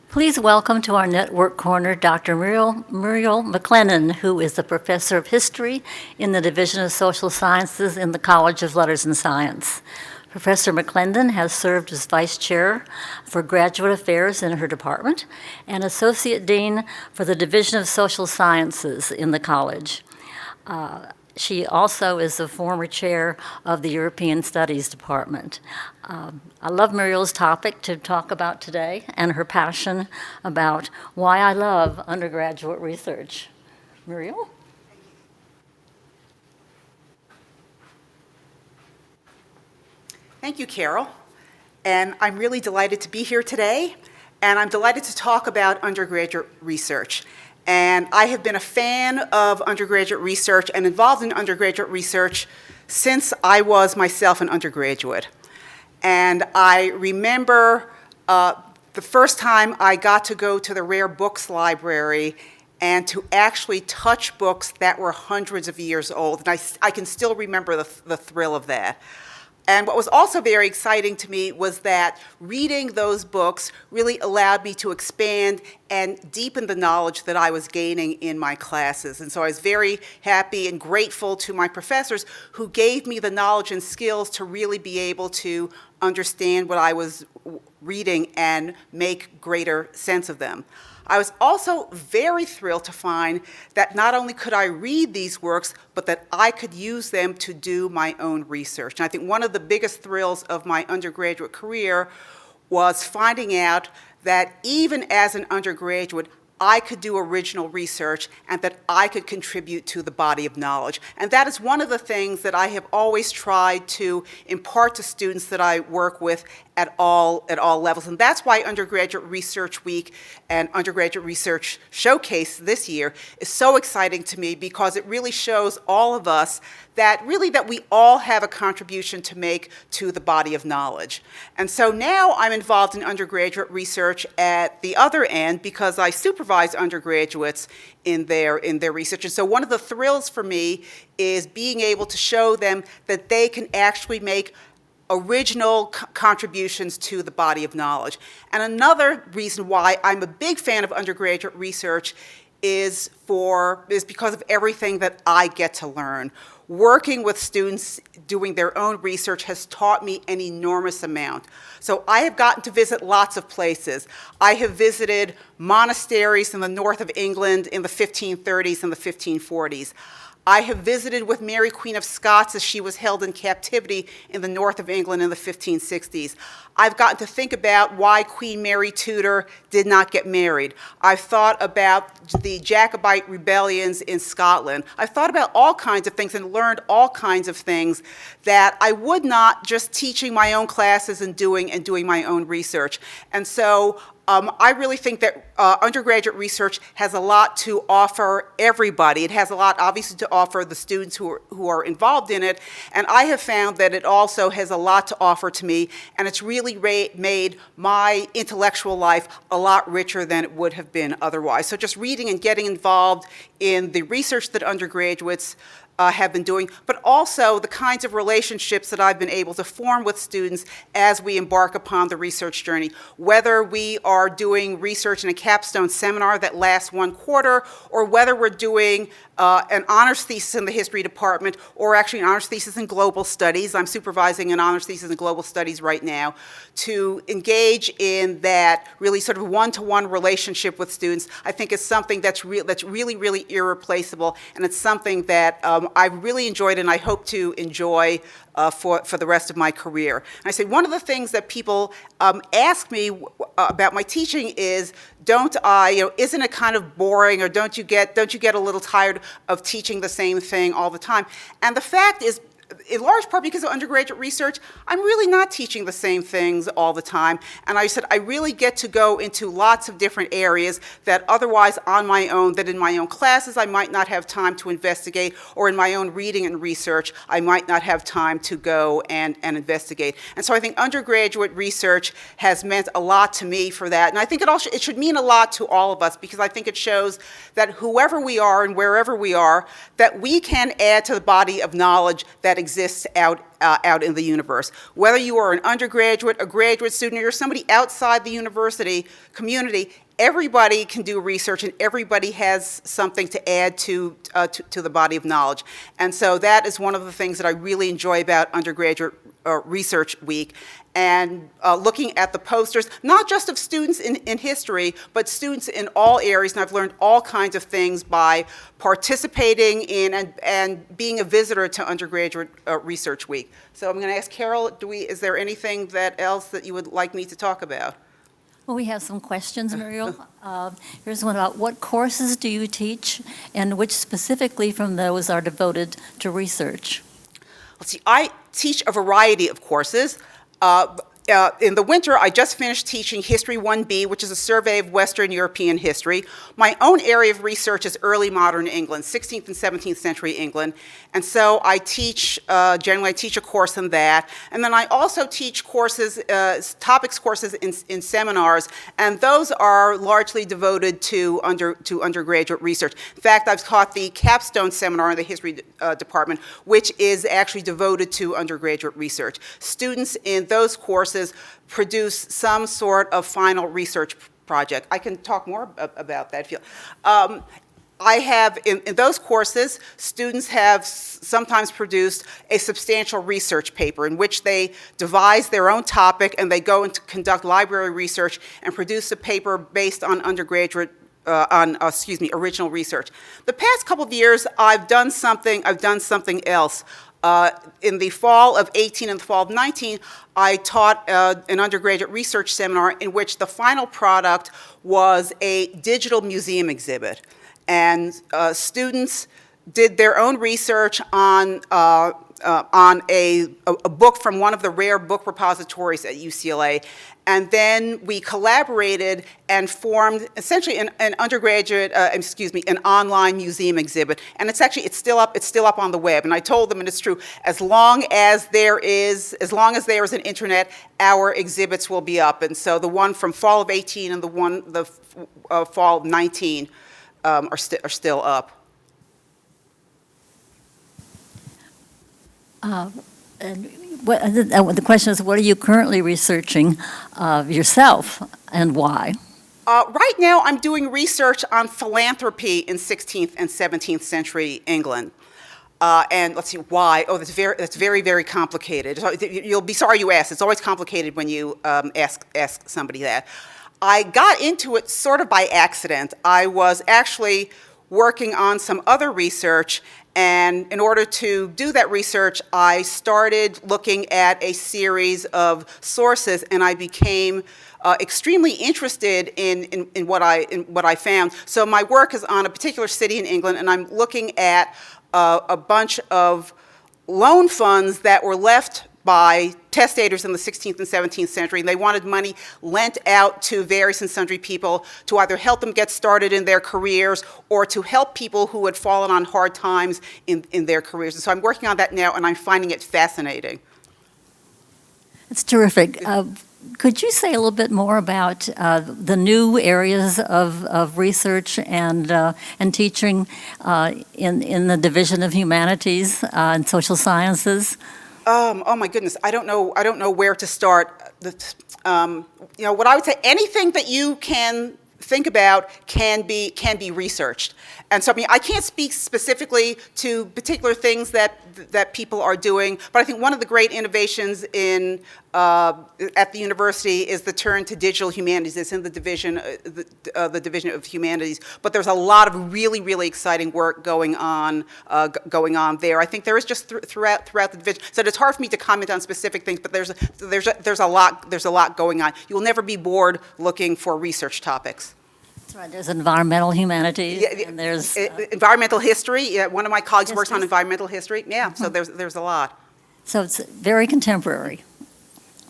Please welcome to our Network Corner Dr. Muriel McClendon, who is a professor of history in the Division of Social Sciences in the College of Letters and Science. Professor McClendon has served as Vice Chair for Graduate Affairs in her department and Associate Dean for the Division of Social Sciences in the college. She also is the former chair of the European Studies Department. I love Muriel's topic to talk about today and her passion about why I love undergraduate research. Muriel? Thank you, Carol. And I'm really delighted to be here today, and I'm delighted to talk about undergraduate research. And I have been a fan of undergraduate research and involved in undergraduate research since I was myself an undergraduate. And I remember the first time I got to go to the Rare Books Library and to actually touch books that were hundreds of years old. And I can still remember the thrill of that. And what was also very exciting to me was that reading those books really allowed me to expand and deepen the knowledge that I was gaining in my classes. And so I was very happy and grateful to my professors who gave me the knowledge and skills to really be able to understand what I was reading and make greater sense of them. I was also very thrilled to find that not only could I read these works, but that I could use them to do my own research. And I think one of the biggest thrills of my undergraduate career was finding out that even as an undergraduate, I could do original research and that I could contribute to the body of knowledge. And that is one of the things that I have always tried to impart to students that I work with at all levels. And that's why Undergraduate Research Week and Undergraduate Research Showcase this year is so exciting to me, because it really shows all of us that we all have a contribution to make to the body of knowledge. And so now I'm involved in undergraduate research at the other end, because I supervise undergraduates in their research. And so one of the thrills for me is being able to show them that they can actually make original contributions to the body of knowledge. And another reason why I'm a big fan of undergraduate research is because of everything that I get to learn. Working with students doing their own research has taught me an enormous amount. So I have gotten to visit lots of places. I have visited monasteries in the north of England in the 1530s and the 1540s. I have visited with Mary, Queen of Scots, as she was held in captivity in the north of England in the 1560s. I've gotten to think about why Queen Mary Tudor did not get married. I've thought about the Jacobite rebellions in Scotland. I've thought about all kinds of things and learned all kinds of things that I would not just teaching my own classes and doing my own research. And so I really think that undergraduate research has a lot to offer everybody. It has a lot, obviously, to offer the students who are involved in it, and I have found that it also has a lot to offer to me, and it's really made my intellectual life a lot richer than it would have been otherwise. So just reading and getting involved in the research that undergraduates have been doing, but also the kinds of relationships that I've been able to form with students as we embark upon the research journey. Whether we are doing research in a capstone seminar that lasts 1 quarter, or whether we're doing an honors thesis in the history department, or actually an honors thesis in global studies. I'm supervising an honors thesis in global studies right now. To engage in that really sort of one-to-one relationship with students, I think is something that's really, really irreplaceable, and it's something that I've really enjoyed and I hope to enjoy for the rest of my career. And I say one of the things that people ask me about my teaching is, isn't it kind of boring, or don't you get a little tired of teaching the same thing all the time? And the fact is, in large part because of undergraduate research, I'm really not teaching the same things all the time. And I said I really get to go into lots of different areas that otherwise that in my own classes I might not have time to investigate, or in my own reading and research I might not have time to go and investigate. And so I think undergraduate research has meant a lot to me for that. And I think it should mean a lot to all of us, because I think it shows that whoever we are and wherever we are, that we can add to the body of knowledge that exists out in the universe. Whether you are an undergraduate, a graduate student, or you're somebody outside the university community, everybody can do research, and everybody has something to add to the body of knowledge. And so that is one of the things that I really enjoy about Undergraduate Research Week, and looking at the posters, not just of students in history, but students in all areas. And I've learned all kinds of things by participating in and being a visitor to Undergraduate Research Week. So I'm going to ask Carol, is there anything else that you would like me to talk about? Well, we have some questions, Muriel. Here's one about what courses do you teach, and which specifically from those are devoted to research? Let's see, I teach a variety of courses. In the winter, I just finished teaching History 1B, which is a survey of Western European history. My own area of research is early modern England, 16th and 17th century England. And so I teach, generally I teach a course in that. And then I also teach courses, topics courses in seminars, and those are largely devoted to undergraduate research. In fact, I've taught the capstone seminar in the history department, which is actually devoted to undergraduate research. Students in those courses produce some sort of final research project. I can talk more about that if you. I have, in those courses, students have sometimes produced a substantial research paper in which they devise their own topic, and they go and conduct library research and produce a paper based on original research. The past couple of years, I've done something else. In the fall of 18 and the fall of 19, I taught an undergraduate research seminar in which the final product was a digital museum exhibit. And students did their own research on a book from one of the rare book repositories at UCLA. And then we collaborated and formed essentially an online museum exhibit. And it's still up on the web. And I told them, and it's true, as long as there is an internet, our exhibits will be up. And so the one from fall of 18 and the fall of 19 are still up. And the question is, what are you currently researching yourself, and why? Right now, I'm doing research on philanthropy in 16th and 17th century England. And let's see, why? Oh, that's very, very complicated. You'll be sorry you asked. It's always complicated when you ask somebody that. I got into it sort of by accident. I was actually working on some other research, and in order to do that research, I started looking at a series of sources, and I became extremely interested in what I found. So my work is on a particular city in England, and I'm looking at a bunch of loan funds that were left by testators in the 16th and 17th century. And they wanted money lent out to various and sundry people to either help them get started in their careers or to help people who had fallen on hard times in their careers. And so I'm working on that now, and I'm finding it fascinating. It's terrific. Could you say a little bit more about the new areas of research and teaching in the Division of Humanities and Social Sciences? Oh my goodness, I don't know where to start. What I would say, anything that you can think about can be researched. And so, I can't speak specifically to particular things that people are doing, but I think one of the great innovations at the university is the turn to digital humanities. It's in the division of humanities, but there's a lot of really, really exciting work going on there. I think there is just throughout the division. So it's hard for me to comment on specific things, but there's a lot going on. You will never be bored looking for research topics. That's right. There's environmental humanities, and there's environmental history. Yeah, one of my colleagues works on environmental history. Yeah, so there's a lot. So it's very contemporary.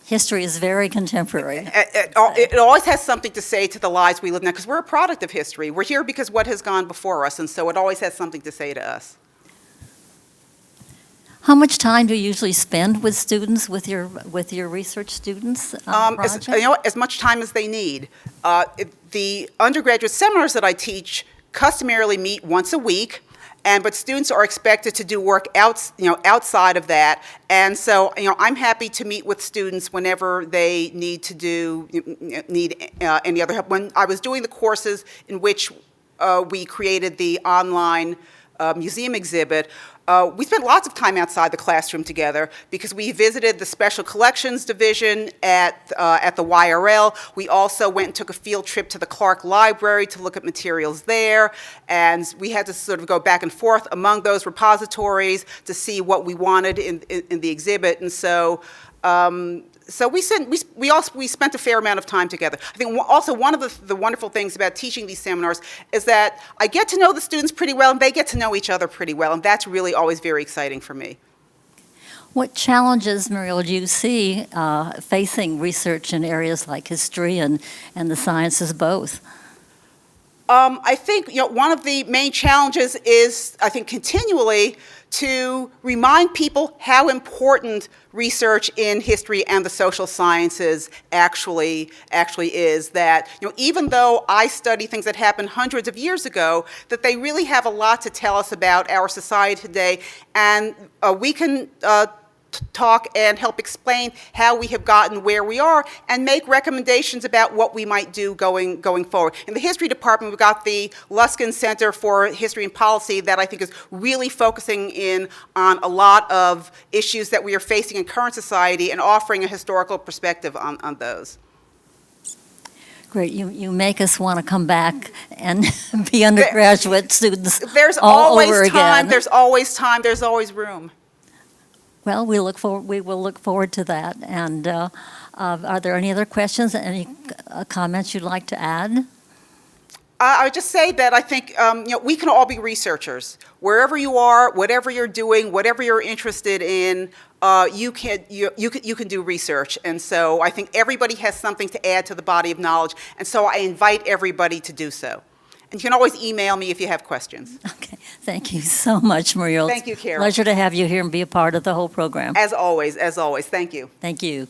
History is very contemporary. It always has something to say to the lives we live now, because we're a product of history. We're here because what has gone before us, and so it always has something to say to us. How much time do you usually spend with students, with your research students? As much time as they need. The undergraduate seminars that I teach customarily meet once a week, but students are expected to do work outside of that. And so, I'm happy to meet with students whenever they need any other help. When I was doing the courses in which we created the online museum exhibit, we spent lots of time outside the classroom together because we visited the Special Collections Division at the YRL. We also went and took a field trip to the Clark Library to look at materials there, and we had to sort of go back and forth among those repositories to see what we wanted in the exhibit. And so we spent a fair amount of time together. I think also one of the wonderful things about teaching these seminars is that I get to know the students pretty well, and they get to know each other pretty well, and that's really always very exciting for me. What challenges, Muriel, do you see facing research in areas like history and the sciences both? I think one of the main challenges is, I think, continually to remind people how important research in history and the social sciences actually is. That even though I study things that happened hundreds of years ago, that they really have a lot to tell us about our society today, and we can talk and help explain how we have gotten where we are and make recommendations about what we might do going forward. In the history department, we've got the Luskin Center for History and Policy that I think is really focusing in on a lot of issues that we are facing in current society and offering a historical perspective on those. Great. You make us want to come back and be undergraduate students There's all always over time. again. There's always time. There's always room. Well, we will look forward to that. And are there any other questions, any comments you'd like to add? I would just say that I think we can all be researchers. Wherever you are, whatever you're doing, whatever you're interested in, you can do research. And so I think everybody has something to add to the body of knowledge. And so I invite everybody to do so. And you can always email me if you have questions. Okay. Thank you so much, Muriel. Thank you, Carol. Pleasure to have you here and be a part of the whole program. As always, thank you. Thank you.